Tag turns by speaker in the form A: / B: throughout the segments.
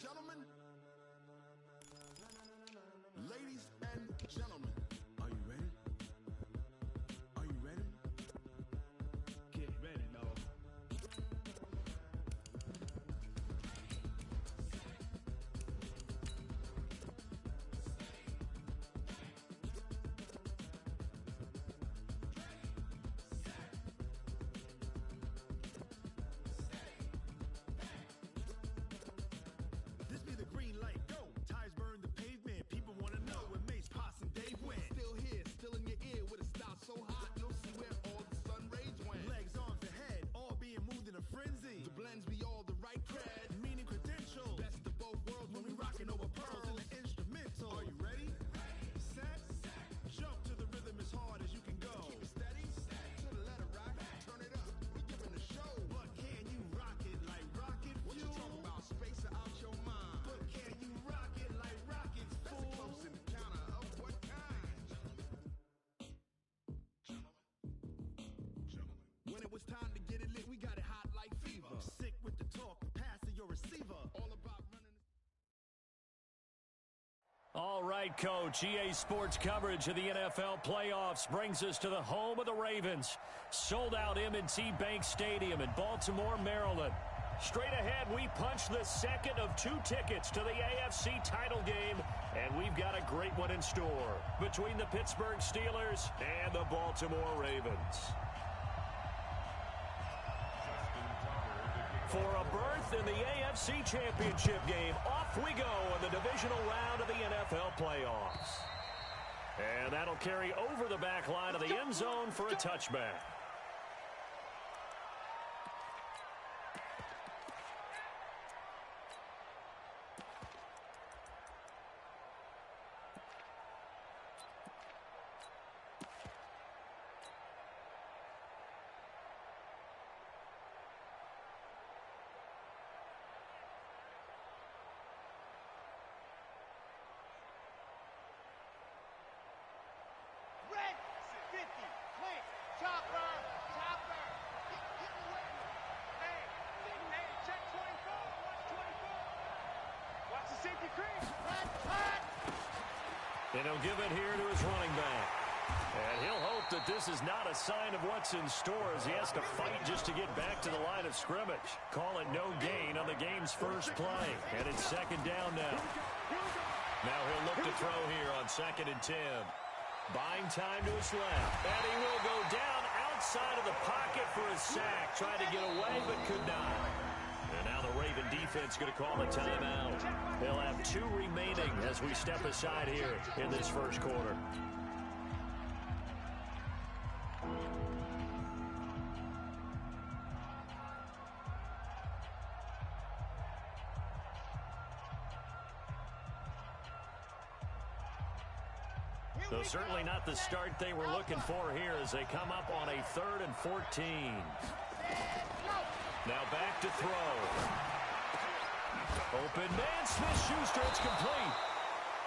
A: gentlemen, ladies and gentlemen, are you ready? Are you ready? Get ready, dog. This be the green light, go. Tires burn the pavement. People want to know where Mace, Poss, and Dave went. Still here, still in your ear with a style so hot, you'll see where all the sun rays went. Legs, arms, and head, all being moved in a frenzy. The blends be all the right cred, meaning credentials. Best of both worlds when we rockin' over pearls in the instrumental. Are you ready? Set, jump to the rhythm as hard as you can go. Keep it steady, to the letter rock, turn it up, we giving a show. But can you rock it like rocket fuel? What you talking about, space out your mind? But can you rock it like rockets, fool? That's a close encounter of what kind? Gentlemen. When it was time to get it lit, we got it hot like fever. Sick with the talk, passing your receiver. All about running.
B: All right, Coach. EA Sports coverage of the NFL playoffs brings us to the home of the Ravens. Sold out M&T Bank Stadium in Baltimore, Maryland. Straight ahead, we punch the second of 2 tickets to the AFC title game, and we've got a great one in store between the Pittsburgh Steelers and the Baltimore Ravens. For a berth in the AFC Championship game, off we go in the divisional round of the NFL playoffs. And that'll carry over the back line of the end zone for a touchback.
C: Red 50, click, chopper, chopper, get away. Hey, check 24, watch 24. Watch the safety crease. Cut.
B: And he'll give it here to his running back. And he'll hope that this is not a sign of what's in store as he has to fight just to get back to the line of scrimmage. Call it no gain on the game's first play. And it's second down now. Now he'll look to throw here on 2nd and 10. Buying time to his left. And he will go down outside of the pocket for a sack. Tried to get away, but could not. And now the Raven defense going to call a timeout. They'll have 2 remaining as we step aside here in this first quarter. So certainly not the start they were looking for here as they come up on a 3rd and 14. Now back to throw. Open man, Smith-Schuster, it's complete.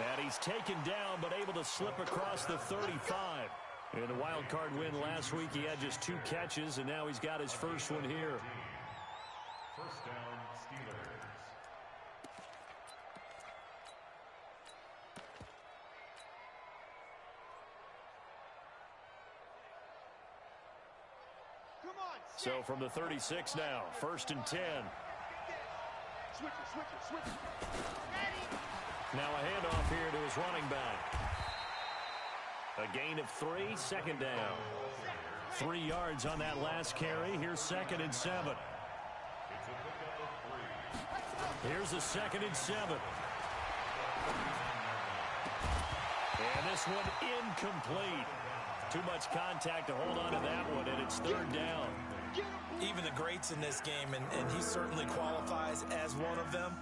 B: And he's taken down but able to slip across the 35. In the wild card win last week, he had just 2 catches, and now he's got his first one here.
D: First down, Steelers.
B: So from the 36 now, 1st and 10.
C: Switch it.
B: Now a handoff here to his running back. A gain of 3, 2nd down. 3 yards on that last carry. Here's 2nd and 7. Here's a 2nd and 7. And this one incomplete. Too much contact to hold on to that one, and it's 3rd down.
E: Even the greats in this game, and he certainly qualifies as one of them,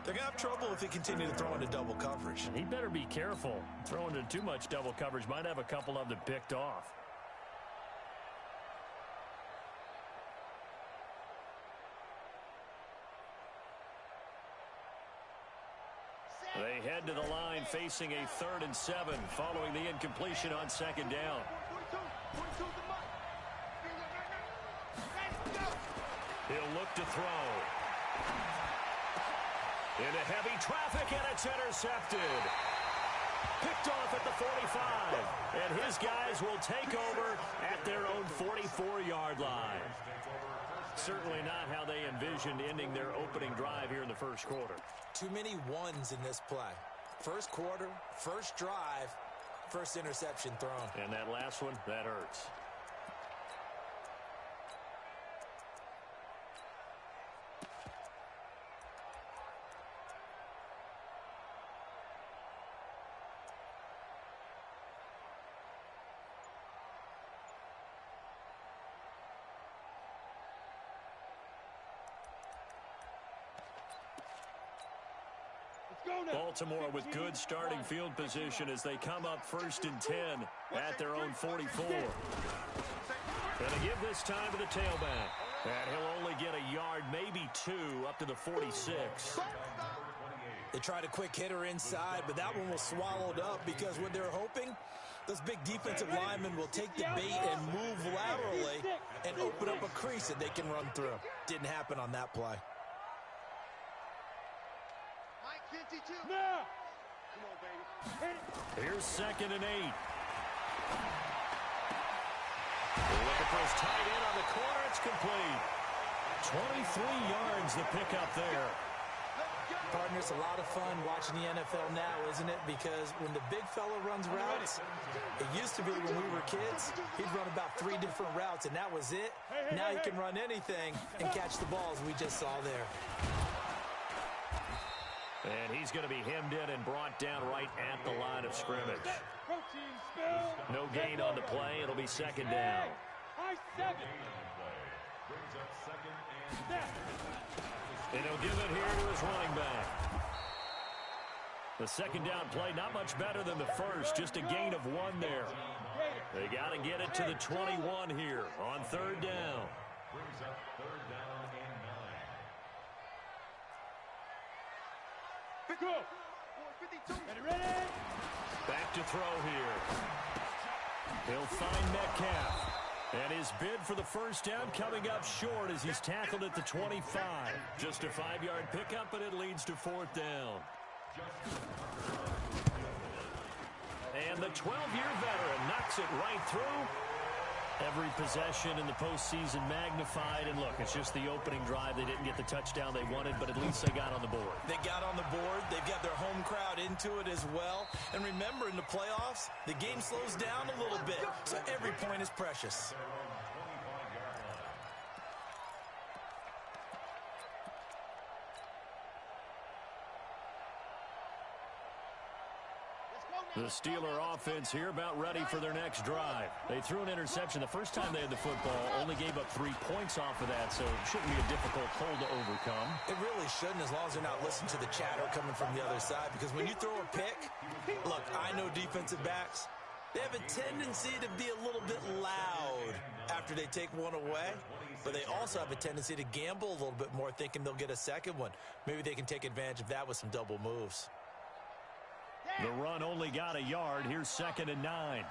E: they're going to have trouble if they continue to throw into double coverage.
B: He better be careful. Throwing into too much double coverage might have a couple of them picked off. They head to the line facing a 3rd and 7 following the incompletion on 2nd down. He'll look to throw. Into heavy traffic, and it's intercepted. Picked off at the 45. And his guys will take over at their own 44-yard line. Certainly not how they envisioned ending their opening drive here in the first quarter.
E: Too many ones in this play. First quarter, first drive, first interception thrown.
B: And that last one, that hurts. Baltimore with good starting field position as they come up 1st and 10 at their own 44. Going to give this time to the tailback. And he'll only get a yard, maybe 2, up to the 46.
E: They tried a quick hitter inside, but that one was swallowed up because what they're hoping, those big defensive linemen will take the bait and move laterally and open up a crease that they can run through. Didn't happen on that play.
C: Now. Come on, baby.
B: Here's 2nd and 8. Looking for his tight end on the corner. It's complete. 23 yards the pickup there.
E: Partners, a lot of fun watching the NFL now, isn't it? Because when the big fella runs routes, it used to be when we were kids, he'd run about 3 different routes, and that was it. Now he can run anything and catch the balls we just saw there.
B: And he's going to be hemmed in and brought down right at the line of scrimmage. No gain on the play. It'll be 2nd down. And he'll give it here to his running back. The 2nd down play, not much better than the first. Just a gain of 1 there. They got to get it to the 21 here on 3rd down.
D: Brings up 3rd down and 9.
C: Go. Ready?
B: Back to throw here. He'll find Metcalf. And his bid for the 1st down coming up short as he's tackled at the 25. Just a 5-yard pickup, but it leads to 4th down. And the 12-year veteran knocks it right through. Every possession in the postseason magnified. And look, it's just the opening drive. They didn't get the touchdown they wanted, but at least they got on the board.
E: They got on the board. They've got their home crowd into it as well. And remember, in the playoffs, the game slows down a little bit, so every point is precious.
B: The Steeler offense here about ready for their next drive. They threw an interception the first time they had the football, only gave up 3 points off of that, so it shouldn't be a difficult hole to overcome.
E: It really shouldn't, as long as they're not listening to the chatter coming from the other side, because when you throw a pick, look, I know defensive backs, they have a tendency to be a little bit loud after they take one away, but they also have a tendency to gamble a little bit more, thinking they'll get a second one. Maybe they can take advantage of that with some double moves.
B: The run only got a yard. Here's 2nd and 9.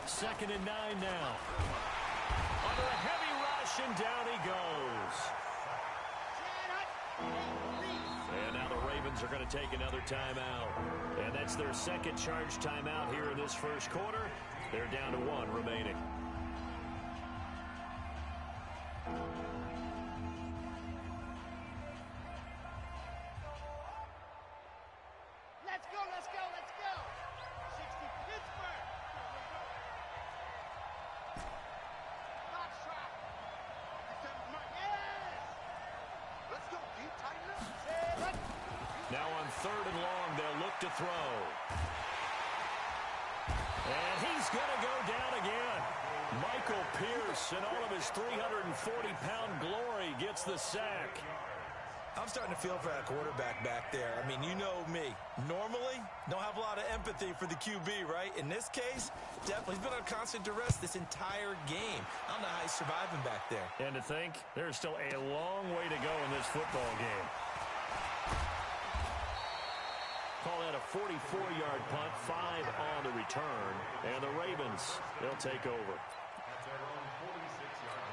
B: 2nd and 9 now. Under a heavy rush, and down he goes. And now the Ravens are going to take another timeout. And that's their 2nd charge timeout here in this first quarter. They're down to 1 remaining. Now on 3rd and long, they'll look to throw. And he's going to go down again. Michael Pierce, in all of his 340-pound glory, gets the sack.
E: I'm starting to feel for that quarterback back there. I mean, you know me. Normally, don't have a lot of empathy for the QB, right? In this case, definitely, he's been on constant duress this entire game. I don't know how he's surviving back there.
B: And to think, there's still a long way to go in this football game. Call that a 44-yard punt, 5 on the return. And the Ravens, they'll take over.
D: At their own 46-yard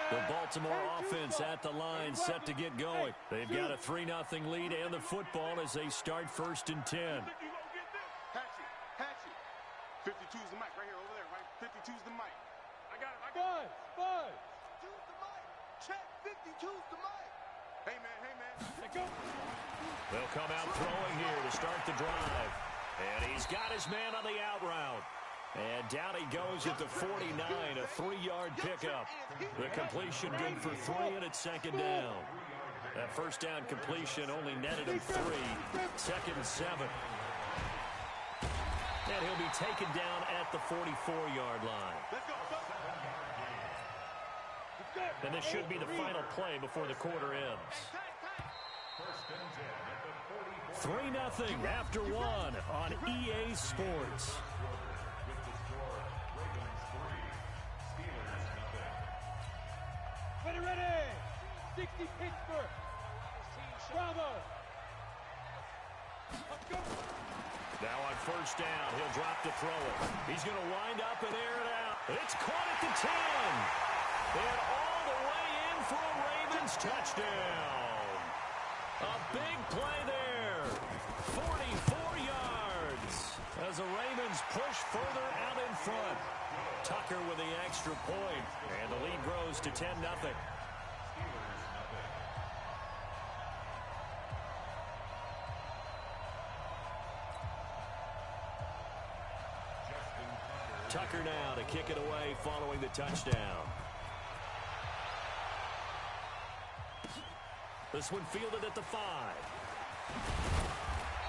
D: line.
B: The Baltimore offense at the line, set to get going. They've got a 3-0 lead and the football as they start 1st and 10.
C: Hatchet. 52's the mic right here, over there, right? 52's the mic. I got it. Buzz. 52's the mic. Check, 52's the mic. Hey, man. Let's go.
B: They'll come out throwing here to start the drive. And he's got his man on the out route. And down he goes at the 49, a 3-yard pickup. The completion good for 3, and it's 2nd down. That 1st down completion only netted him 3. 2nd and 7. And he'll be taken down at the 44-yard line. And this should be the final play before the quarter ends. 3-0 after 1 on EA Sports.
C: Ready. 60 Pittsburgh. Bravo. Let's go.
B: Now on 1st down, he'll drop to throw it. He's going to wind up and air it out. It's caught at the 10. And all the way in for a Ravens touchdown. A big play there. 44 yards as the Ravens push further out in front. Tucker with the extra point, and the lead grows to 10-0. Tucker now to kick it away following the touchdown. This one fielded at the 5.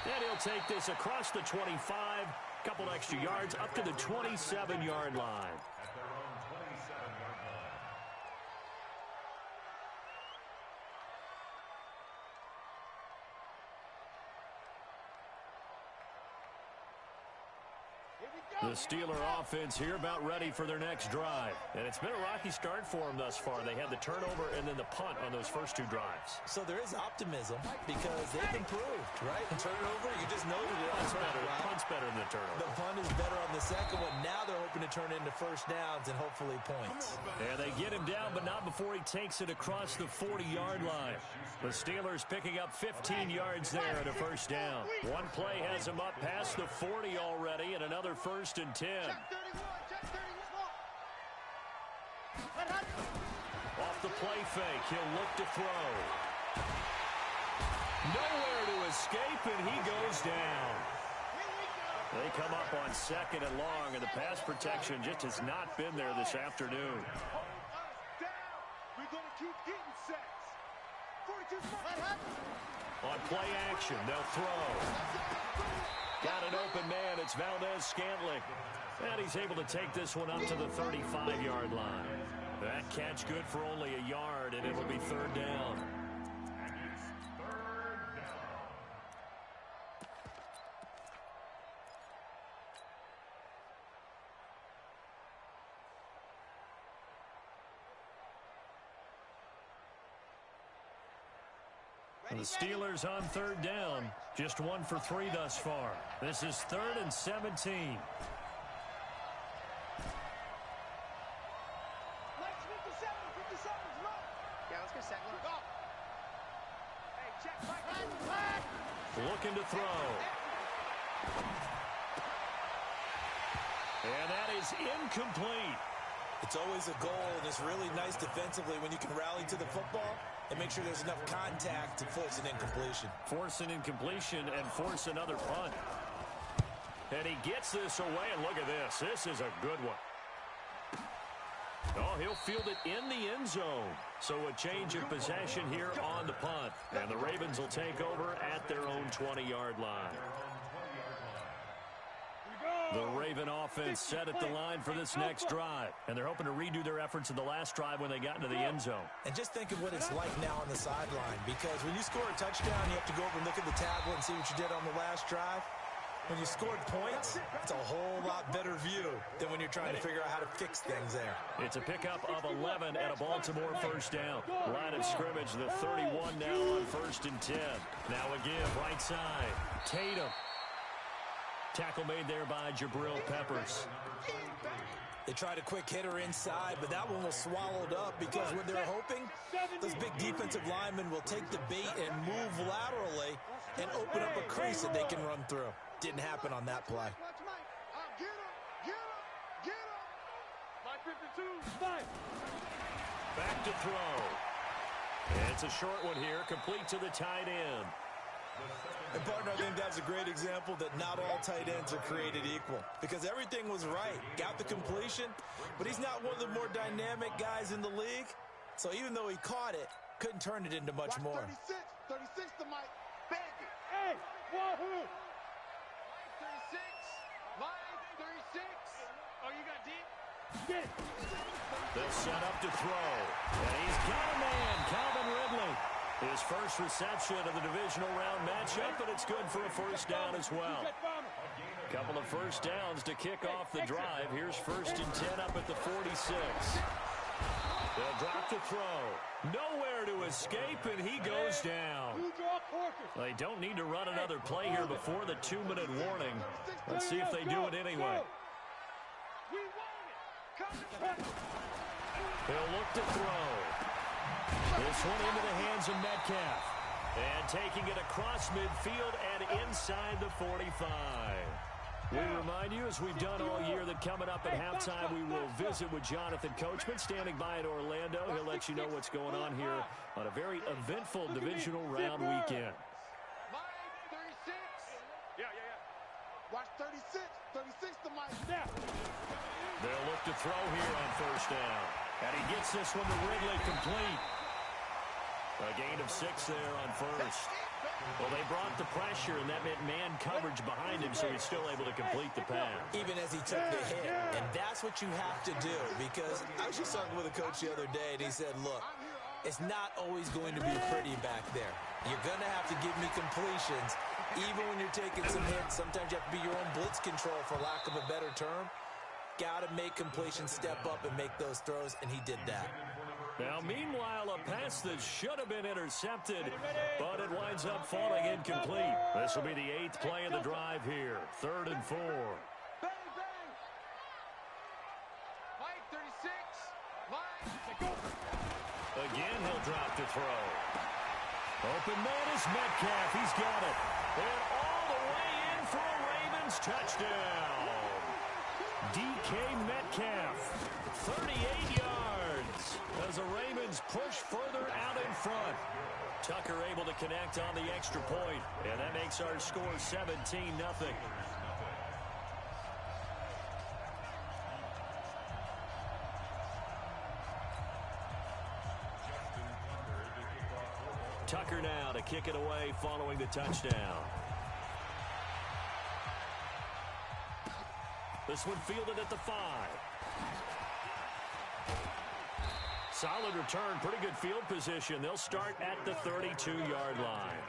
B: And he'll take this across the 25. Couple extra yards up to the 27-yard line.
D: At their own 27-yard line.
B: The Steeler offense here about ready for their next drive. And it's been a rocky start for them thus far. They had the turnover and then the punt on those first 2 drives.
E: So there is optimism because they've improved, right? And turnover, you just know that
B: Punt's better. Punt's better than the turnover.
E: The punt is better on the second one. Now they're hoping to turn it into 1st downs and hopefully points.
B: And they get him down, but not before he takes it across the 40-yard line. The Steelers picking up 15 yards there at a 1st down. One play has him up past the 40 already, and another 1st and 10. Off the play fake, he'll look to throw. Nowhere to escape, and he goes down. They come up on 2nd and long, and the pass protection just has not been there this afternoon.
C: We're going to keep getting sacks. 42.
B: On play action, they'll throw. Got an open man. It's Valdez-Scantling. And he's able to take this one up to the 35-yard line. That catch good for only a yard, and it'll be 3rd down. The Steelers on 3rd down. Just 1 for 3 thus far. This is 3rd and 17. Looking to throw. And that is incomplete.
E: It's always a goal, and it's really nice defensively when you can rally to the football and make sure there's enough contact to force an incompletion.
B: Force an incompletion and force another punt. And he gets this away, and look at this. This is a good one. Oh, he'll field it in the end zone. So a change of possession here on the punt. And the Ravens will take over at their own 20-yard line. The Raven offense set at the line for this next drive. And they're hoping to redo their efforts in the last drive when they got into the end zone.
E: And just think of what it's like now on the sideline. Because when you score a touchdown, you have to go over and look at the tablet and see what you did on the last drive. When you scored points, it's a whole lot better view than when you're trying to figure out how to fix things there.
B: It's a pickup of 11 at a Baltimore 1st down. Line of scrimmage, the 31 now on 1st and 10. Now a give, right side. Tatum. Tackle made there by Jabril Peppers.
E: They tried a quick hitter inside, but that one was swallowed up because what they're hoping, those big defensive linemen will take the bait and move laterally and open up a crease that they can run through. Didn't happen on that play.
C: Get him. My 52.
B: Back to throw. And it's a short one here, complete to the tight end.
E: And partner, I think that's a great example that not all tight ends are created equal because everything was right. Got the completion, but he's not one of the more dynamic guys in the league. So even though he caught it, couldn't turn it into much more.
C: 36 to Mike. Bag it. Hey, wahoo. 36. Mike, 36. Oh, you got deep? Get it.
B: They'll set up to throw. And he's got a man, Calvin Ridley. His first reception of the divisional round matchup, and it's good for a first down as well. Couple of first downs to kick off the drive. Here's 1st and 10 up at the 46. They'll drop to throw. Nowhere to escape, and he goes down. They don't need to run another play here before the 2-minute warning. Let's see if they do it anyway. They'll look to throw. This one into the hands of Metcalf. And taking it across midfield and inside the 45. We remind you, as we've done all year, that coming up at halftime, we will visit with Jonathan Coachman standing by in Orlando. He'll let you know what's going on here on a very eventful divisional round weekend.
C: Watch 36. 36 to Mike.
B: They'll look to throw here on first down. And he gets this one to Ridley complete. A gain of 6 there on first. Well, they brought the pressure, and that meant man coverage behind him, so he's still able to complete the pass.
E: Even as he took the hit. And that's what you have to do, because I was just talking with a coach the other day, and he said, look, it's not always going to be pretty back there. You're going to have to give me completions. Even when you're taking some hits, sometimes you have to be your own blitz control, for lack of a better term. Got to make completions, step up, and make those throws, and he did that.
B: Now, meanwhile, a pass that should have been intercepted, but it winds up falling incomplete. This will be the 8th play of the drive here. 3rd and 4.
C: Bang, bang. Mike, 36. Mike.
B: Again, he'll drop to throw. Open man is Metcalf. He's got it. And all the way in for a Ravens touchdown. DK Metcalf, 38 yards. As the Ravens push further out in front. Tucker able to connect on the extra point, and that makes our score 17-0. Tucker now to kick it away following the touchdown. This one fielded at the 5. Solid return, pretty good field position. They'll start at the 32-yard line.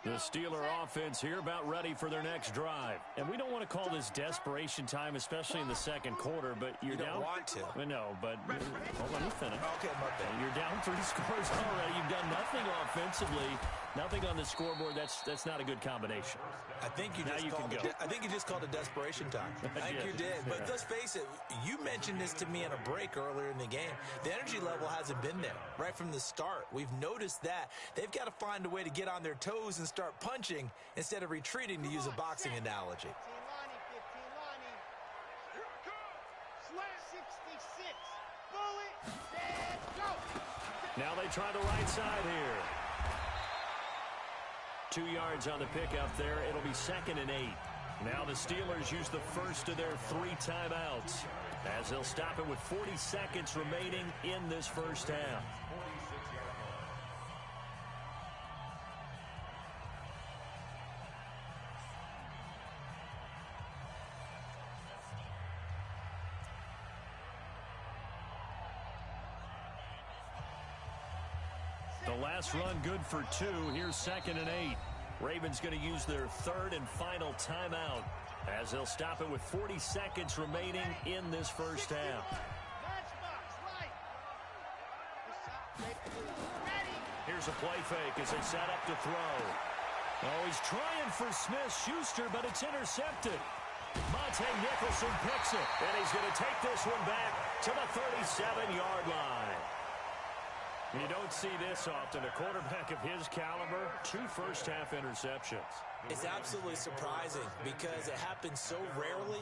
B: The Steeler offense here about ready for their next drive. And we don't want to call this desperation time, especially in the second quarter, but you're down.
E: You don't want to.
B: I know, but hold on, let me finish.
E: Okay, my bad.
B: You're down 3 scores already. You've done nothing offensively, nothing on the scoreboard. That's not a good combination.
E: I think you just called it desperation time. I think you did. But let's face it, you mentioned this to me in a break earlier in the game. The energy level hasn't been there right from the start. We've noticed that. They've got to find a way to get on their toes and start punching instead of retreating, to use a boxing analogy.
C: 66. Bullet. Dead. Go.
B: Now they try the right side here. 2 yards on the pickup there. It'll be 2nd and 8. Now the Steelers use the first of their 3 timeouts as they'll stop it with 40 seconds remaining in this first half. The last run good for 2. Here's 2nd and 8. Ravens going to use their third and final timeout as they'll stop it with 40 seconds remaining in this first half. Here's a play fake as they set up to throw. Oh, he's trying for Smith-Schuster, but it's intercepted. Monte Nicholson picks it, and he's going to take this one back to the 37-yard line. You don't see this often. A quarterback of his caliber, 2 first-half interceptions.
E: It's absolutely surprising because it happens so rarely.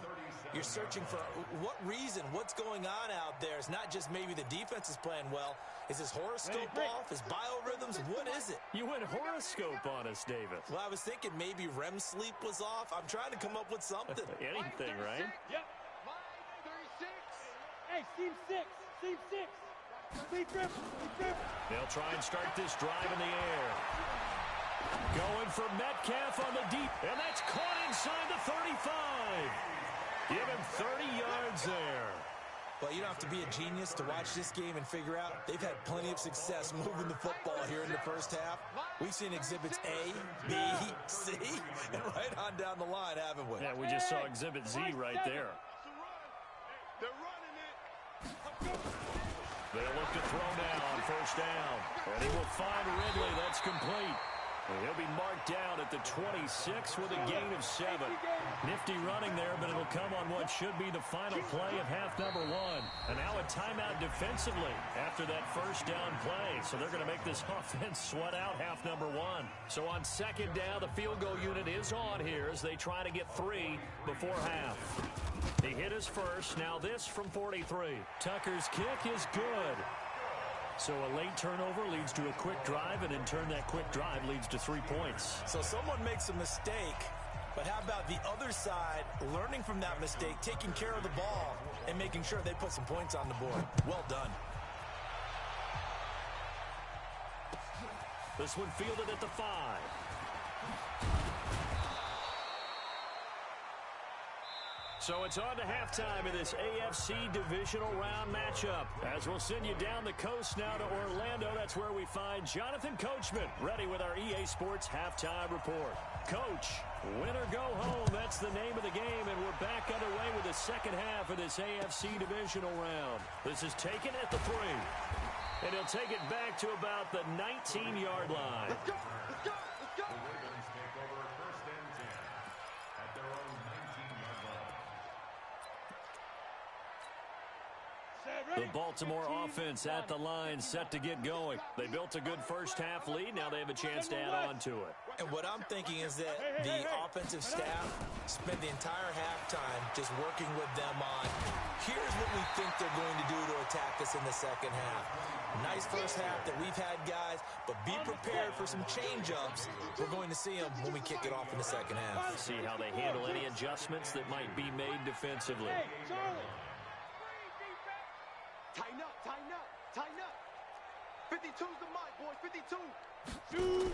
E: You're searching for what reason, what's going on out there. It's not just maybe the defense is playing well. Is his horoscope off? His biorhythms? What is it?
B: You went horoscope on us, David.
E: Well, I was thinking maybe REM sleep was off. I'm trying to come up with something.
B: Anything, right?
C: Yep. 36. Hey, seam 6. Seam 6. Speed dribble.
B: They'll try and start this drive in the air. Going for Metcalf on the deep, and that's caught inside the 35. Give him 30 yards there.
E: Well, you don't have to be a genius to watch this game and figure out they've had plenty of success moving the football here in the first half. We've seen exhibits A, B, C, and right on down the line, haven't we?
B: Yeah, we just saw exhibit Z right there.
C: They're running it.
B: They'll look to throw now on first down. And he will find Ridley. That's complete. And he'll be marked down at the 26 with a gain of 7. Nifty running there, but it'll come on what should be the final play of half number 1. And now a timeout defensively after that first down play. So they're going to make this offense sweat out half number 1. So on second down, the field goal unit is on here as they try to get 3 before half. He hit his first. Now this from 43. Tucker's kick is good. So a late turnover leads to a quick drive, and in turn that quick drive leads to 3 points.
E: So someone makes a mistake, but how about the other side learning from that mistake, taking care of the ball, and making sure they put some points on the board? Well done.
B: This one fielded at the 5. So it's on to halftime in this AFC divisional round matchup. As we'll send you down the coast now to Orlando, that's where we find Jonathan Coachman, ready with our EA Sports halftime report. Coach, win or go home, that's the name of the game, and we're back underway with the second half of this AFC divisional round. This is taken at the 3, and he'll take it back to about the 19-yard line.
C: Let's go. Let's go. Let's go.
D: The Ravens take over first and 10 at their own 19-yard line.
B: The Baltimore offense at the line, set to get going. They built a good first half lead. Now they have a chance to add on to it.
E: And what I'm thinking is that the offensive staff spent the entire halftime just working with them on, here's what we think they're going to do to attack us in the second half. Nice first half that we've had, guys, but be prepared for some change-ups. We're going to see them when we kick it off in the second half.
B: See how they handle any adjustments that might be made defensively.
C: Tighten up, tighten up, tighten up. 52's the mic, boys, 52. Shoot.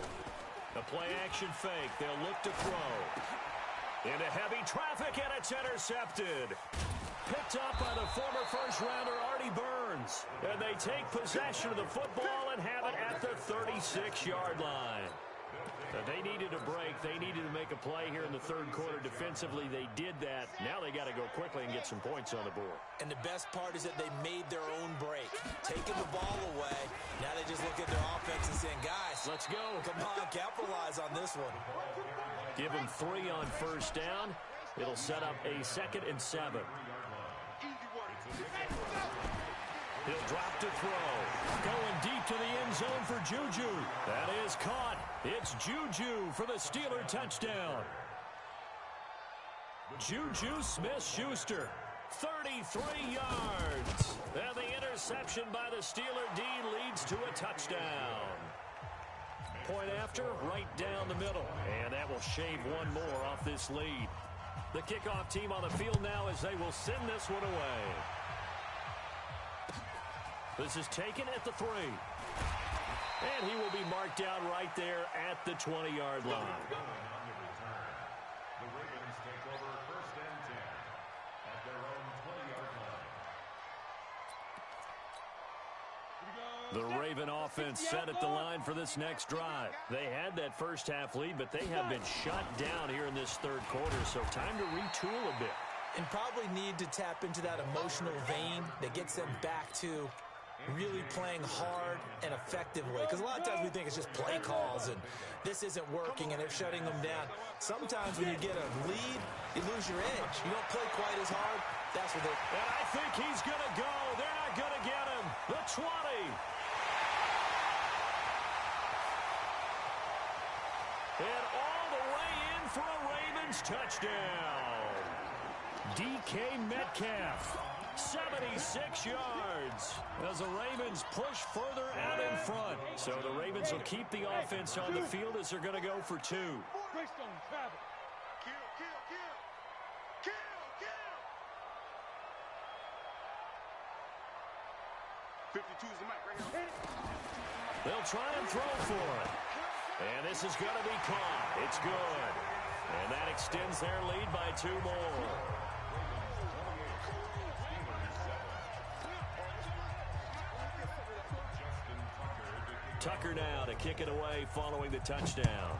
B: A play-action fake. They'll look to throw. Into heavy traffic, and it's intercepted. Picked up by the former first-rounder Artie Burns. And they take possession of the football and have it at the 36-yard line. They needed a break. They needed to make a play here in the third quarter defensively. They did that. Now they got to go quickly and get some points on the board.
E: And the best part is that they made their own break, taking the ball away. Now they just look at their offense and saying, guys,
B: let's go.
E: Come on, capitalize on this one.
B: Give them 3 on first down. It'll set up a 2nd and 7. He'll drop to throw. Going deep to the end zone for Juju. That is caught. It's Juju for the Steeler touchdown. Juju Smith-Schuster, 33 yards. And the interception by the Steeler D leads to a touchdown. Point after, right down the middle. And that will shave one more off this lead. The kickoff team on the field now as they will send this one away. This is taken at the 3. And he will be marked down right there at the 20-yard line.
D: The Ravens take over first and 10 at their own 20-yard line.
B: The Raven offense set at the line for this next drive. They had that first half lead, but they have been shut down here in this third quarter, so time to retool a bit.
E: And probably need to tap into that emotional vein that gets them back to really playing hard and effectively. Because a lot of times we think it's just play calls and this isn't working and they're shutting them down. Sometimes when you get a lead, you lose your edge. You don't play quite as hard. That's what they...
B: And I think he's going to go. They're not going to get him. The 20. And all the way in for a Ravens touchdown. DK Metcalf, 76 yards as the Ravens push further out in front. So the Ravens will keep the offense on the field as they're going to go for two.
C: Greystone travel. Kill. 52's the mic right here.
B: They'll try and throw for it. And this is going to be caught. It's good. And that extends their lead by 2 more. Tucker now to kick it away following the touchdown.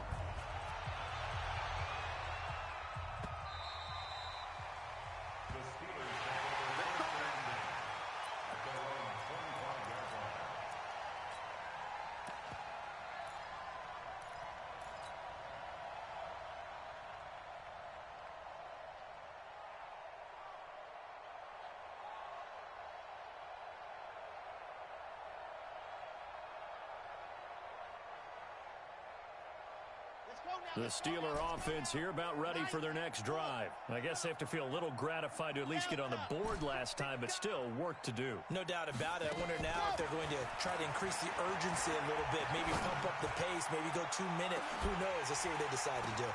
B: The Steeler offense here about ready for their next drive. I guess they have to feel a little gratified to at least get on the board last time, but still work to do.
E: No doubt about it. I wonder now if they're going to try to increase the urgency a little bit, maybe pump up the pace, maybe go 2 minute. Who knows? Let's see what they decide to do.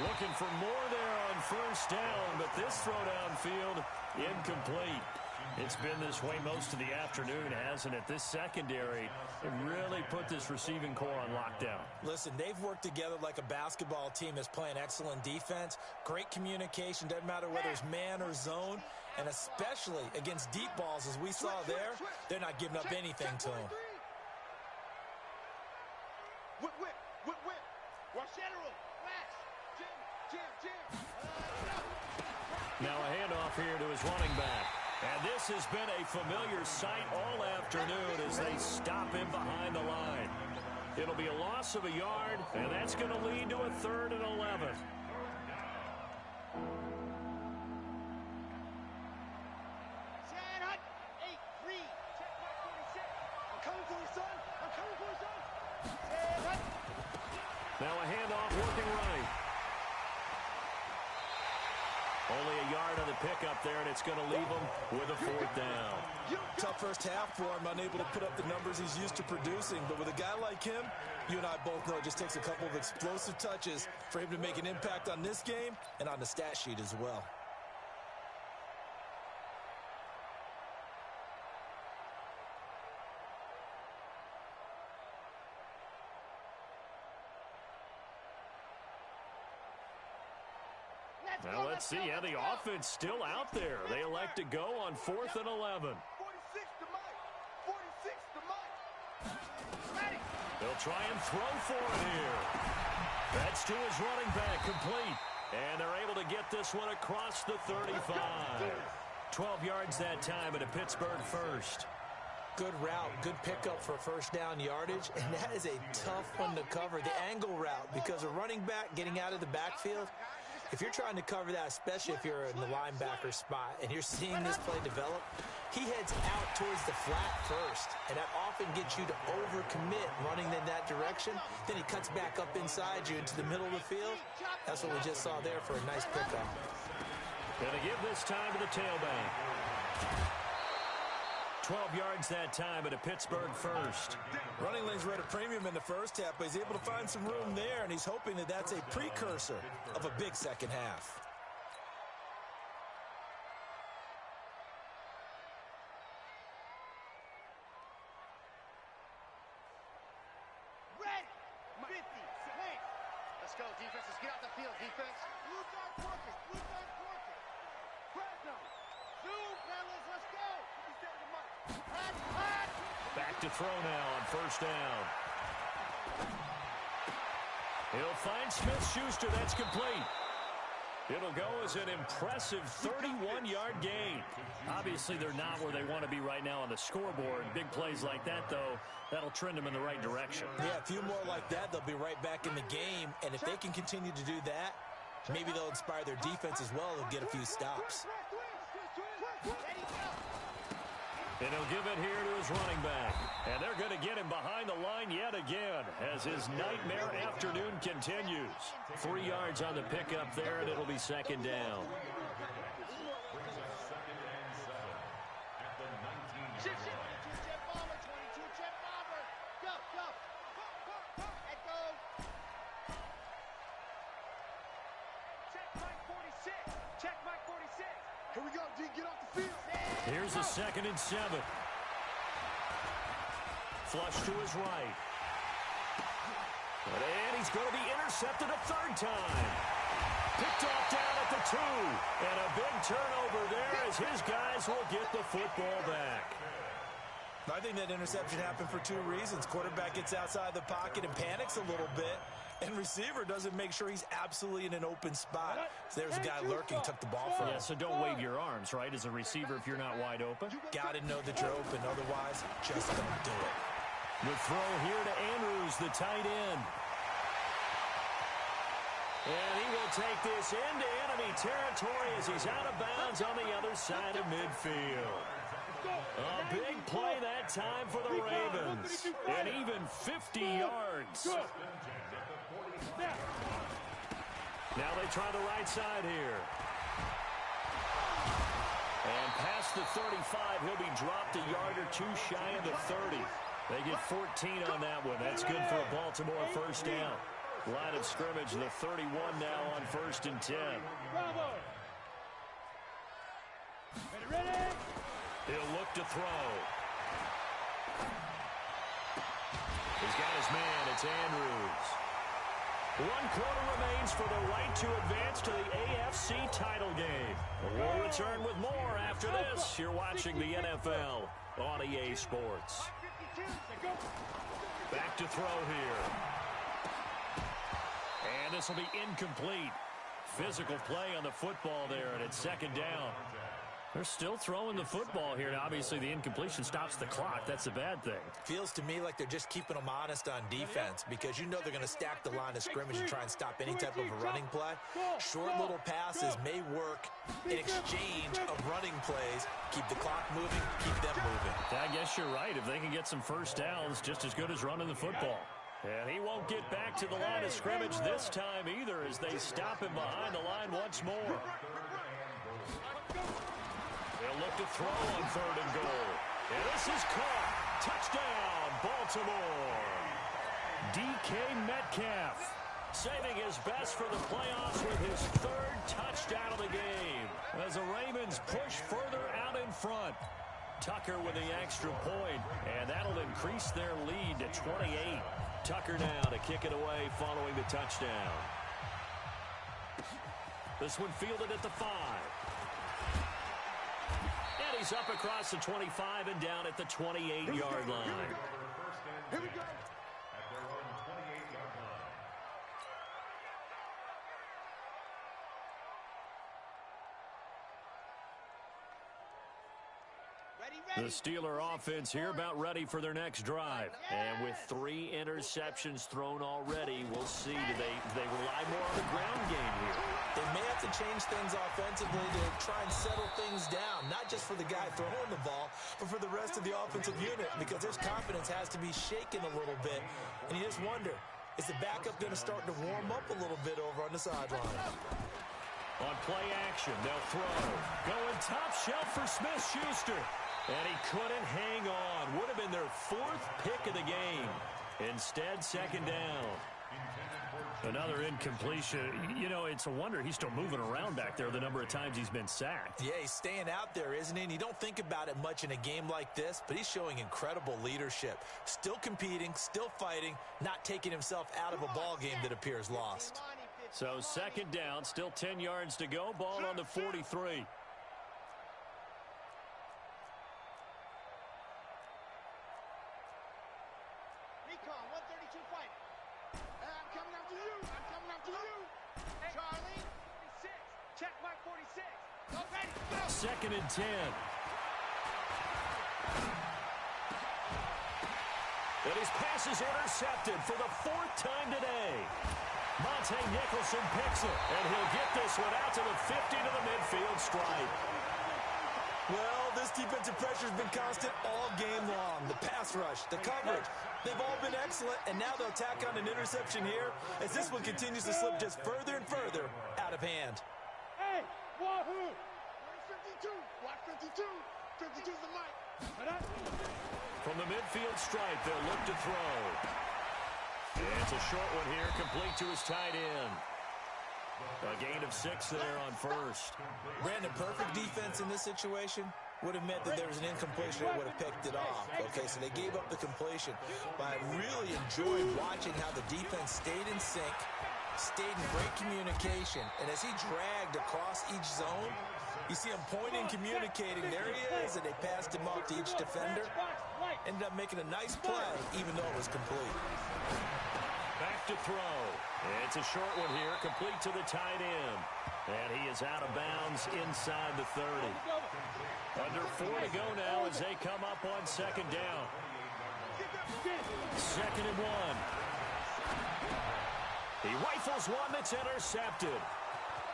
B: Looking for more there on first down, but this throw downfield incomplete. It's been this way most of the afternoon, hasn't it? This secondary really put this receiving core on lockdown.
E: Listen, they've worked together like a basketball team that's playing excellent defense. Great communication. Doesn't matter whether it's man or zone. And especially against deep balls, as we saw there, they're not giving up anything to them.
C: Whip. Watch general. Flash. Jam.
B: Now a handoff here to his running back. And this has been a familiar sight all afternoon as they stop him behind the line. It'll be a loss of a yard, and that's going to lead to a 3rd and 11. Now a handoff working right. Only a yard on the pickup there, and it's going to leave him with a 4th down.
E: Tough first half for him, unable to put up the numbers he's used to producing. But with a guy like him, you and I both know it just takes a couple of explosive touches for him to make an impact on this game and on the stat sheet as well.
B: Now let's see. Yeah, the offense still out there. They elect to go on 4th and 11.
C: 46 to Mike.
B: They'll try and throw for it here. That's to his running back, complete. And they're able to get this one across the 35. 12 yards that time at a Pittsburgh first.
E: Good route, good pickup for first down yardage, and that is a tough one to cover, the angle route, because a running back getting out of the backfield, if you're trying to cover that, especially if you're in the linebacker spot and you're seeing this play develop, he heads out towards the flat first, and that often gets you to overcommit running in that direction. Then he cuts back up inside you into the middle of the field. That's what we just saw there for a nice pickup.
B: Going to give this time to the tailback. 12 yards that time at a Pittsburgh first.
E: Running lanes were at a premium in the first half, but he's able to find some room there, and he's hoping that that's a precursor of a big second half.
C: Ready. 50. Wait. Let's go, defense. Let's get out the field, defense. Blue dog quarters. Press them. Zoom, fellas. Let's go.
B: Back back to throw now on first down. He'll find Smith-Schuster. That's complete. It'll go as an impressive 31-yard gain. Obviously, they're not where they want to be right now on the scoreboard. Big plays like that, though, that'll trend them in the right direction.
E: Yeah, a few more like that, they'll be right back in the game. And if they can continue to do that, maybe they'll inspire their defense as well and get a few stops.
B: And he'll give it here to his running back. And they're going to get him behind the line yet again as his nightmare afternoon continues. 3 yards on the pickup there, and it'll be second down.
C: Here we go, D. Get off the field.
B: Here's a 2nd and 7. Flush to his right. And he's going to be intercepted a 3rd time. Picked off down at the 2. And a big turnover there as his guys will get the football back.
E: I think that interception happened for 2 reasons. Quarterback gets outside the pocket and panics a little bit. And receiver doesn't make sure he's absolutely in an open spot. So there's a guy lurking, took the ball from him.
B: Yeah, so don't wave your arms, right, as a receiver if you're not wide open.
E: Got to know that you're open. Otherwise, just don't do it.
B: The throw here to Andrews, the tight end. And he will take this into enemy territory as he's out of bounds on the other side of midfield. A big play that time for the Ravens. And even 50 yards. Now they try the right side here. And past the 35, he'll be dropped a yard or 2 shy of the 30. They get 14 on that one. That's good for a Baltimore first down. Line of scrimmage, the 31 now on 1st and 10.
C: Ready?
B: He'll look to throw. He's got his man. It's Andrews. 1 quarter remains for the right to advance to the AFC title game. We'll return with more after this. You're watching the NFL on EA Sports. Back to throw here. And this will be incomplete. Physical play on the football there, and it's 2nd down. They're still throwing the football here. Now, obviously, the incompletion stops the clock. That's a bad thing.
E: Feels to me like they're just keeping them honest on defense because you know they're going to stack the line of scrimmage and try and stop any type of a running play. Short little passes may work in exchange of running plays. Keep the clock moving, keep them moving.
B: I guess you're right. If they can get some first downs, just as good as running the football. And he won't get back to the line of scrimmage this time either as they stop him behind the line once more. They'll look to throw on 3rd and goal. And this is caught. Touchdown, Baltimore. DK Metcalf saving his best for the playoffs with his 3rd touchdown of the game as the Ravens push further out in front. Tucker with the extra point, and that'll increase their lead to 28. Tucker now to kick it away following the touchdown. This one fielded at the 5. And he's up across the 25 and down at the 28-yard line.
C: Here we go.
D: At their own 28-yard line.
B: The Steeler offense here about ready for their next drive. And with 3 interceptions thrown already, we'll see. Do they rely more on the ground game here?
E: They may have to change things offensively to try and settle things down, not just for the guy throwing the ball, but for the rest of the offensive unit, because his confidence has to be shaken a little bit. And you just wonder, is the backup going to start to warm up a little bit over on the sideline?
B: On play action, they'll throw. Going top shelf for Smith-Schuster. And he couldn't hang on. Would have been their 4th pick of the game. Instead, 2nd down. Another incompletion. You know, it's a wonder he's still moving around back there the number of times he's been sacked.
E: Yeah, he's staying out there, isn't he? And you don't think about it much in a game like this, but he's showing incredible leadership. Still competing, still fighting, not taking himself out of a ball game that appears lost.
B: So 2nd down, still 10 yards to go. Ball on the 43. Second and 10. And his pass is intercepted for the 4th time today. Monte Nicholson picks it, and he'll get this one out to the 50 to the midfield stripe.
E: Well, this defensive pressure has been constant all game long. The pass rush, the coverage, they've all been excellent, and now they'll tack on an interception here as this one continues to slip just further and further out of hand.
C: Hey, wahoo! 52, block 52. 52's the mic.
B: From the midfield stripe, they'll look to throw. And it's a short one here, complete to his tight end. A gain of 6 there on first.
E: Brandon, perfect defense in this situation would have meant that there was an incompletion that would have picked it off. Okay, so they gave up the completion. But I really enjoyed watching how the defense stayed in sync, stayed in great communication. And as he dragged across each zone, you see him pointing, communicating. There he is, and they passed him off to each defender. Ended up making a nice play, even though it was complete.
B: Back to throw. It's a short one here, complete to the tight end. And he is out of bounds inside the 30. Under 4 to go now as they come up on second down. Second and 1. He rifles one that's intercepted.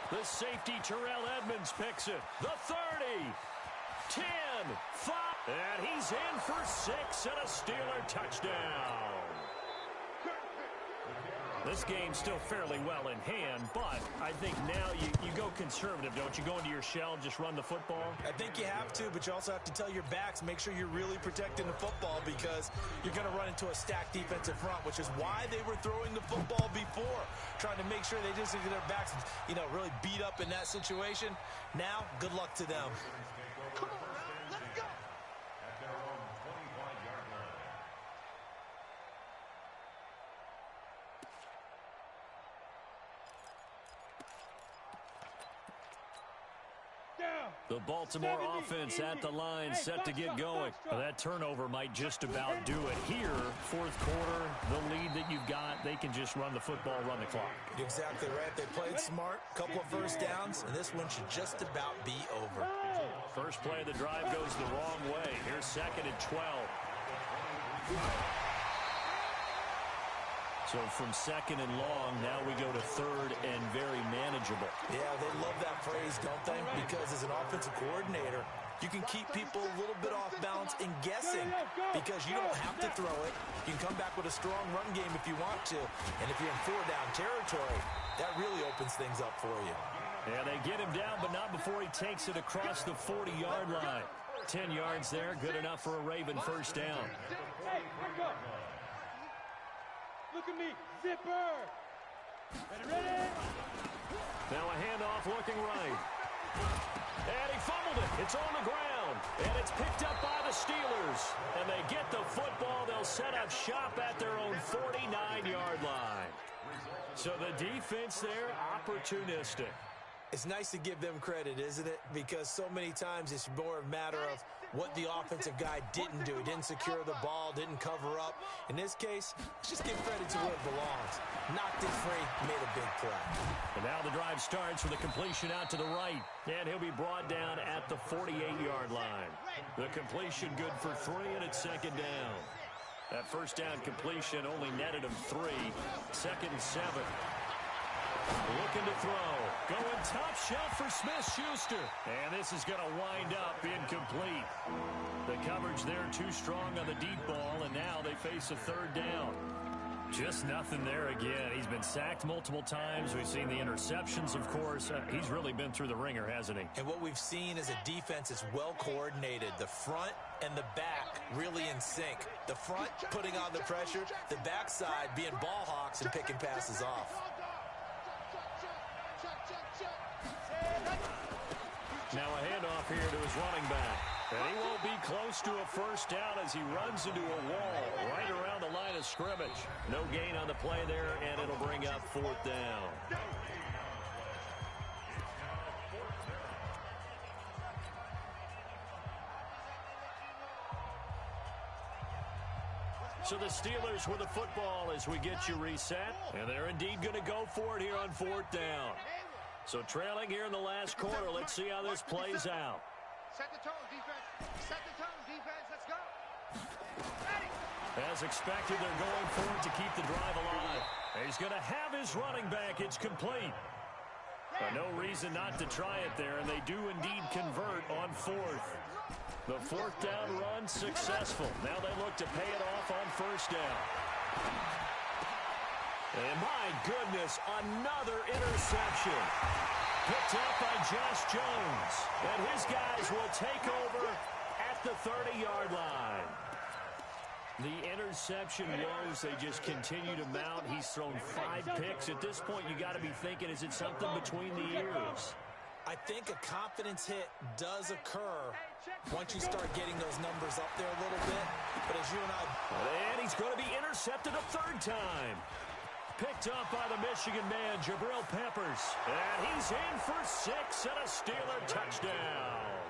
B: The safety, Terrell Edmonds, picks it. The 30, 10, 5, and he's in for 6 and a Steeler touchdown. This game's still fairly well in hand, but I think now you go conservative, don't you? Go into your shell, just run the football?
E: I think you have to, but you also have to tell your backs, make sure you're really protecting the football because you're going to run into a stacked defensive front, which is why they were throwing the football before, trying to make sure they just get their backs, really beat up in that situation. Now, good luck to them.
C: Come on, man, let's go.
D: At their own 25-yard line.
B: The Baltimore offense at the line, set to get going. That turnover might just about do it here. Fourth quarter, the lead that you've got, they can just run the football, run the clock.
E: You're exactly right. They played smart, couple of first downs, and this one should just about be over.
B: First play of the drive goes the wrong way. Here's second and 12. So from second and long, now we go to third and very manageable.
E: Yeah, they love that phrase, don't they? Because as an offensive coordinator, you can keep people a little bit off balance and guessing because you don't have to throw it. You can come back with a strong run game if you want to. And if you're in 4-down territory, that really opens things up for you.
B: Yeah, they get him down, but not before he takes it across the 40-yard line. 10 yards there, good enough for a Raven first down.
C: Hey, go. Look at me, zipper. Ready?
B: Now a handoff looking right. And he fumbled it. It's on the ground. And it's picked up by the Steelers. And they get the football. They'll set up shop at their own 49-yard line. So the defense there, opportunistic.
E: It's nice to give them credit, isn't it? Because so many times it's more a matter of what the offensive guy didn't do. He didn't secure the ball, didn't cover up. In this case, let's just give credit to where it belongs. Knocked it free, made a big play.
B: And now the drive starts with a completion out to the right. And he'll be brought down at the 48-yard line. The completion good for 3, and it's second down. That first down completion only netted him 3. Second and 7. Looking to throw. Going top shelf for Smith-Schuster. And this is going to wind up incomplete. The coverage there too strong on the deep ball, and now they face a third down. Just nothing there again. He's been sacked multiple times. We've seen the interceptions, of course. He's really been through the ringer, hasn't he?
E: And what we've seen is a defense that's well coordinated. The front and the back really in sync. The front putting on the pressure. The backside being ball hawks and picking passes off.
B: Now a handoff here to his running back. And he won't be close to a first down as he runs into a wall right around the line of scrimmage. No gain on the play there, and it'll bring up fourth down. So the Steelers with the football as we get you reset. And they're indeed going to go for it here on fourth down. So trailing here in the last quarter. Let's see how this plays out.
C: Set the tone, defense. Set the tone, defense. Let's go.
B: As expected, they're going for it to keep the drive alive. He's going to have his running back. It's complete. No reason not to try it there, and they do indeed convert on fourth. The fourth down run successful. Now they look to pay it off on first down. And my goodness, another interception. Picked up by Josh Jones. And his guys will take over at the 30-yard line. The interception woes, they just continue to mount. He's thrown 5 picks. At this point, you got to be thinking, is it something between the ears?
E: I think a confidence hit does occur once you start getting those numbers up there a little bit. But as you and I...
B: And he's going to be intercepted a third time. Picked up by the Michigan man, Jabril Peppers. And he's in for 6 and a Steeler touchdown.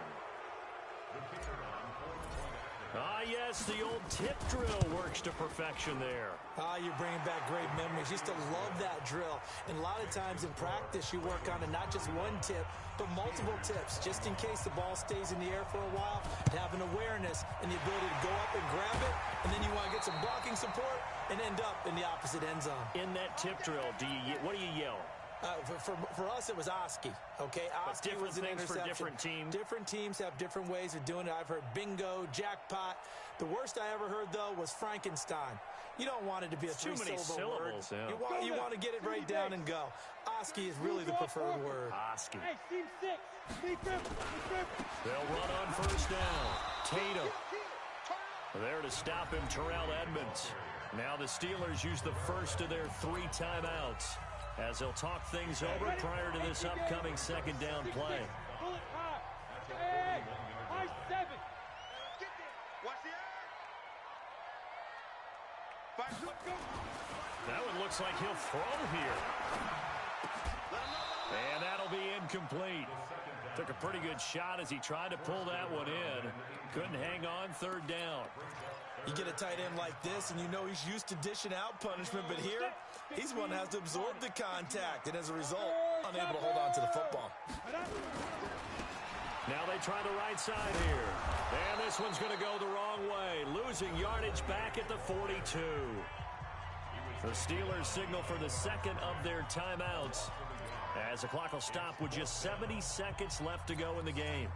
B: Yes, the old tip drill works to perfection there.
E: You're bringing back great memories. Used to love that drill. And a lot of times in practice, you work on it, not just one tip, but multiple tips, just in case the ball stays in the air for a while, to have an awareness and the ability to go up and grab it, and then you want to get some blocking support and end up in the opposite end zone.
B: In that tip drill, what do you yell?
E: For us, it was Oski, okay? Oski was an interception.
B: For different teams.
E: Different teams have different ways of doing it. I've heard bingo, jackpot. The worst I ever heard, though, was Frankenstein. You don't want it to be a three-syllable word.
B: Yeah.
E: You want to get it right down and go. Oski is really the preferred word.
B: Oski. They'll run on first down. Tatum. There to stop him, Terrell Edmonds. Now the Steelers use the first of their 3 timeouts, as they'll talk things over prior to this upcoming second down play. That one looks like he'll throw here. And that'll be incomplete. Took a pretty good shot as he tried to pull that one in. Couldn't hang on, third down.
E: You get a tight end like this, and you know he's used to dishing out punishment, but here, he's one that has to absorb the contact, and as a result, unable to hold on to the football.
B: Now they try the right side here. And this one's going to go the wrong way. Losing yardage back at the 42. The Steelers signal for the second of their timeouts, as the clock will stop with just 70 seconds left to go in the game.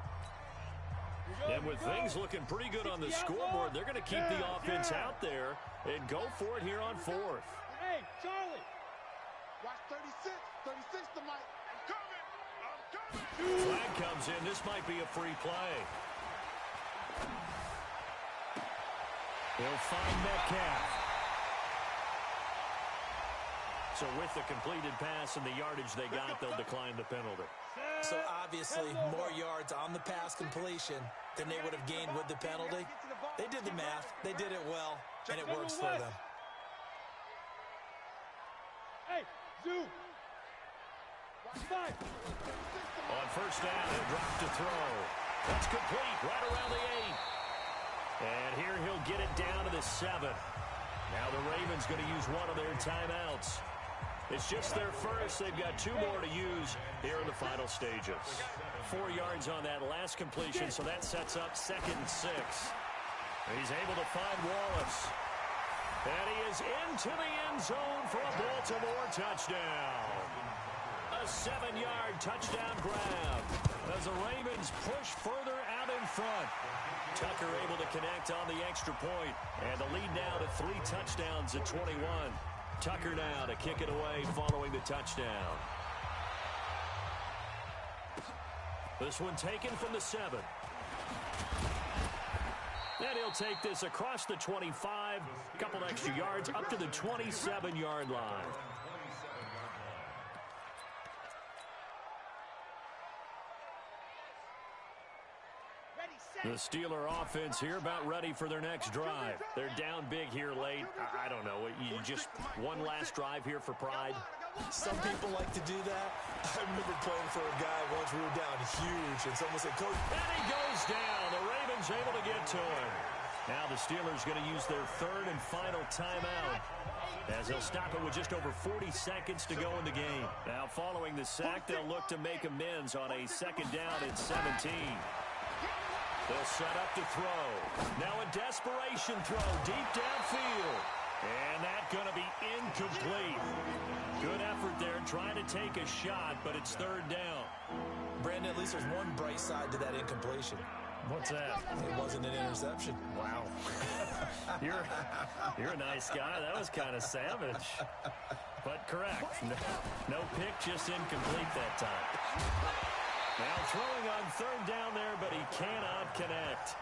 B: And with things looking pretty good on the scoreboard, they're going to keep the offense out there and go for it here on fourth.
C: Hey, Charlie. Watch 36. 36 to Mike. I'm coming.
B: Flag comes in. This might be a free play. He'll find Metcalf. So with the completed pass and the yardage they got, they'll decline the penalty.
E: So obviously, more yards on the pass completion than they would have gained with the penalty. They did the math. They did it well, and it works for them.
C: Hey, Zoo.
B: On first down, he'll drop to throw. That's complete, right around the 8. And here he'll get it down to the 7. Now the Ravens going to use one of their timeouts. It's just their first. They've got 2 more to use here in the final stages. 4 yards on that last completion, so that sets up 2nd and 6. He's able to find Wallace. And he is into the end zone for a Baltimore touchdown. A 7-yard touchdown grab as the Ravens push further out in front. Tucker able to connect on the extra point, and the lead now to 3 touchdowns at 21. Tucker now to kick it away following the touchdown. This one taken from the 7. And he'll take this across the 25, a couple extra yards up to the 27-yard line. The Steeler offense here about ready for their next drive. They're down big here late. I don't know. You just one last drive here for pride.
E: Some people like to do that. I remember playing for a guy once. We were down huge, and someone said, "Coach."
B: And he goes down. The Ravens able to get to him. Now the Steelers going to use their third and final timeout, as they'll stop it with just over 40 seconds to go in the game. Now following the sack, they'll look to make amends on a second down at 17. They'll set up to throw. Now a desperation throw deep downfield. And that's going to be incomplete. Good effort there trying to take a shot, but it's third down.
E: Brandon, at least there's one bright side to that incompletion.
B: What's that?
E: It wasn't an interception.
B: Wow. You're a nice guy. That was kind of savage. But correct. No pick, just incomplete that time. Now throwing on third down there, but he cannot connect.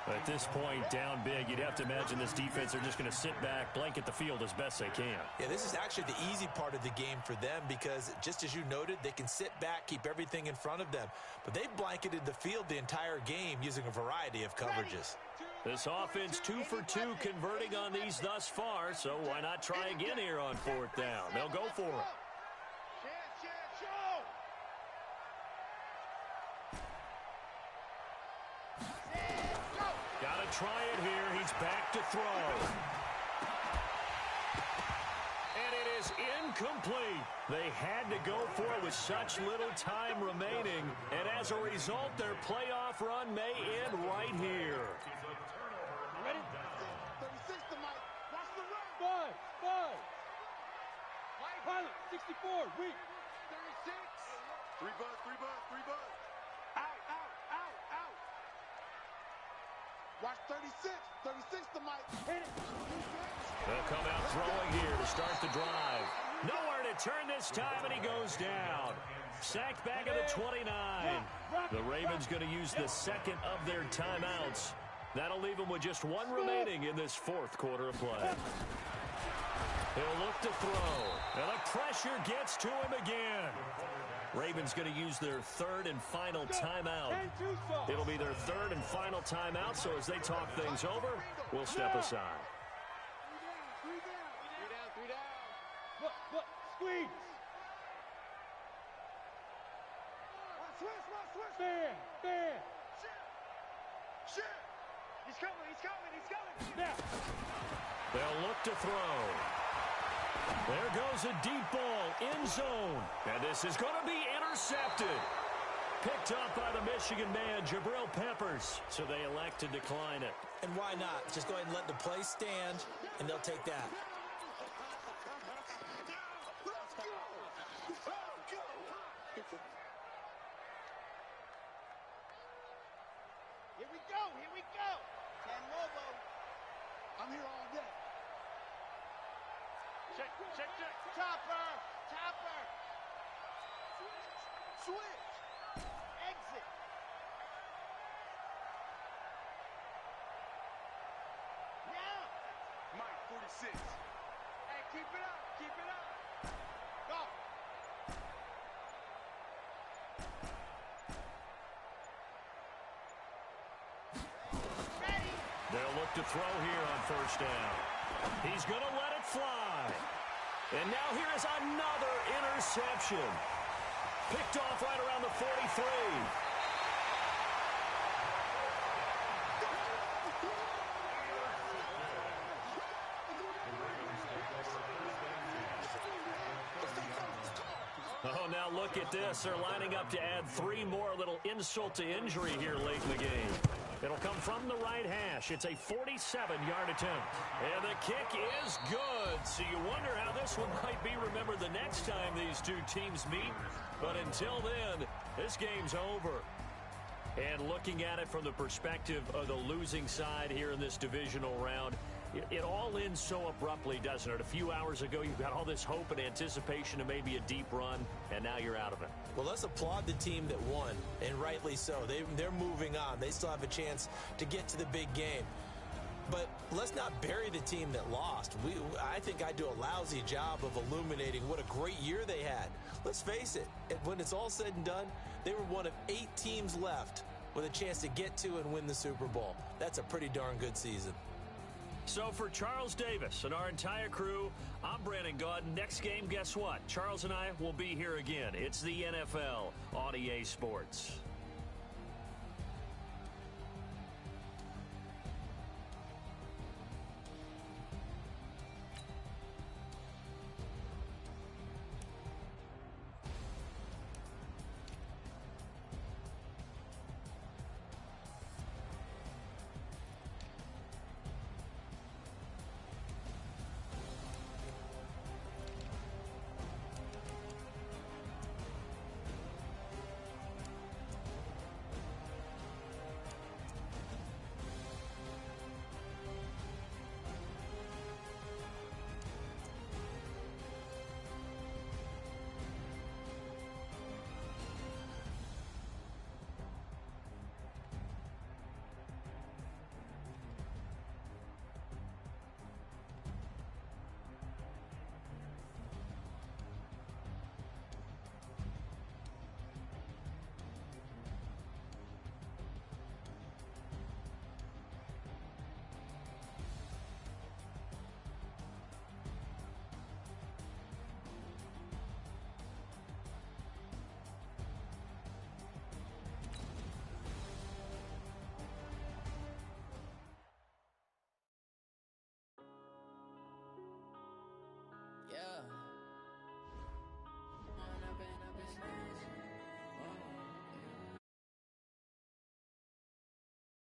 B: At this point, down big, you'd have to imagine this defense are just going to sit back, blanket the field as best they can.
E: Yeah, this is actually the easy part of the game for them because, just as you noted, they can sit back, keep everything in front of them. But they've blanketed the field the entire game using a variety of coverages.
B: This offense 2 for 2 converting on these thus far, so why not try again here on fourth down? They'll go for it. Got to try it here. He's back to throw. And it is incomplete. They had to go for it with such little time remaining. And as a result, their playoff run may end right here.
C: Ready? 36 to Mike. Watch the run. 5. Pilot, 64. Weak. 36. 3 buzz. Out. Watch 36. 36 to Mike. Hit it.
B: They'll come out throwing here to start the drive. Nowhere to turn this time, and he goes down. Sacked back at the 29. The Ravens going to use the second of their timeouts. That'll leave them with just one remaining in this fourth quarter of play. He'll look to throw, and the pressure gets to him again. Ravens going to use their third and final timeout. It'll be their third and final timeout, so as they talk things over, we'll step aside.
C: 3 down. Look, squeeze. Switch. Man. Shit. He's coming. Now.
B: They'll look to throw. There goes a deep ball, end zone. And this is going to be intercepted. Picked up by the Michigan man, Jabril Peppers. So they elect to decline it.
E: And why not? Just go ahead and let the play stand, and they'll take that.
C: Here we go. 10 Lobo. I'm here all day. Check. Chopper. Switch. Exit. Now. Mike, 46. Hey, keep it up. Go. Ready.
B: They'll look to throw here on first down. He's going to let it fly. And now here is another interception. Picked off right around the 43. Oh, now look at this. They're lining up to add 3 more, little insult to injury here late in the game. It'll come from the right hash. It's a 47-yard attempt. And the kick is good. So you wonder how this one might be remembered the next time these two teams meet. But until then, this game's over. And looking at it from the perspective of the losing side here in this divisional round, it all ends so abruptly, doesn't it? A few hours ago, you've got all this hope and anticipation of maybe a deep run, and now you're out of it.
E: Well, let's applaud the team that won, and rightly so. They're moving on. They still have a chance to get to the big game. But let's not bury the team that lost. I think I do a lousy job of illuminating what a great year they had. Let's face it, when it's all said and done, they were one of 8 teams left with a chance to get to and win the Super Bowl. That's a pretty darn good season.
B: So for Charles Davis and our entire crew, I'm Brandon Gaudin. Next game, guess what? Charles and I will be here again. It's the NFL on EA Sports.